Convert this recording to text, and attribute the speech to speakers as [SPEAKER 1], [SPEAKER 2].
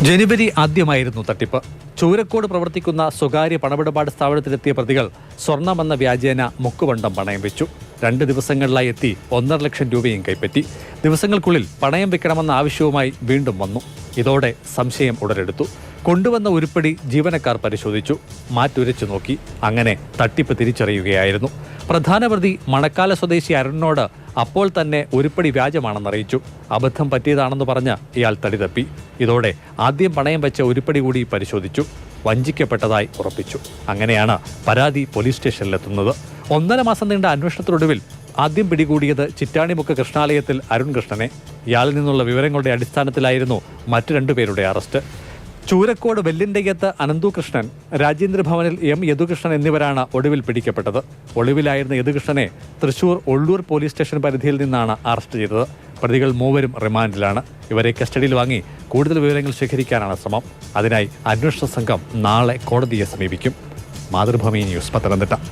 [SPEAKER 1] ജനുവരി ആദ്യമായിരുന്നു തട്ടിപ്പ്. ചൂരക്കോട് പ്രവർത്തിക്കുന്ന സ്വകാര്യ പണമിടപാട് സ്ഥാപനത്തിലെത്തിയ പ്രതികൾ സ്വർണമെന്ന വ്യാജേന മുക്കുവണ്ടം പണയം വെച്ചു. 2 ദിവസങ്ങളിലായി എത്തി 1.5 ലക്ഷം രൂപയും കൈപ്പറ്റി. ദിവസങ്ങൾക്കുള്ളിൽ പണയം വെക്കണമെന്ന ആവശ്യവുമായി വീണ്ടും വന്നു. ഇതോടെ സംശയം ഉടലെടുത്തു. കൊണ്ടുവന്ന ഉരുപ്പടി ജീവനക്കാർ പരിശോധിച്ചു, മാറ്റുരച്ചു നോക്കി. അങ്ങനെ തട്ടിപ്പ് തിരിച്ചറിയുകയായിരുന്നു. പ്രധാന പ്രതി മണക്കാല സ്വദേശി അരുണിനോട് അപ്പോൾ തന്നെ ഉരുപ്പടി വ്യാജമാണെന്നറിയിച്ചു. അബദ്ധം പറ്റിയതാണെന്ന് പറഞ്ഞ് ഇയാൾ തടിതപ്പി. ഇതോടെ ആദ്യം പണയം വെച്ച ഉരുപ്പടി കൂടി പരിശോധിച്ചു. വഞ്ചിക്കപ്പെട്ടതായി ഉറപ്പിച്ചു. അങ്ങനെയാണ് പരാതി പോലീസ് സ്റ്റേഷനിലെത്തുന്നത്. 1.5 മാസം നീണ്ട അന്വേഷണത്തിനൊടുവിൽ ആദ്യം പിടികൂടിയത് ചിറ്റാണിമുക്ക് കൃഷ്ണാലയത്തിൽ അരുൺ കൃഷ്ണനെ. ഇയാളിൽ നിന്നുള്ള വിവരങ്ങളുടെ അടിസ്ഥാനത്തിലായിരുന്നു മറ്റു 2 പേരുടെ അറസ്റ്റ്. ചൂരക്കോട് വെല്ലിൻ്റെയ്യത്ത് അനന്തുകൃഷ്ണൻ, രാജേന്ദ്രഭവനിൽ എം യദുകൃഷ്ണൻ എന്നിവരാണ് ഒടുവിൽ പിടിക്കപ്പെട്ടത്. ഒളിവിലായിരുന്ന യദുകൃഷ്ണനെ തൃശൂർ ഒള്ളൂർ പോലീസ് സ്റ്റേഷൻ പരിധിയിൽ നിന്നാണ് അറസ്റ്റ് ചെയ്തത്. പ്രതികൾ 3 റിമാൻഡിലാണ്. ഇവരെ കസ്റ്റഡിയിൽ വാങ്ങി കൂടുതൽ വിവരങ്ങൾ ശേഖരിക്കാനാണ് ശ്രമം. അതിനായി അന്വേഷണ സംഘം നാളെ കോടതിയെ സമീപിക്കും. മാതൃഭൂമി ന്യൂസ്, പത്തനംതിട്ട.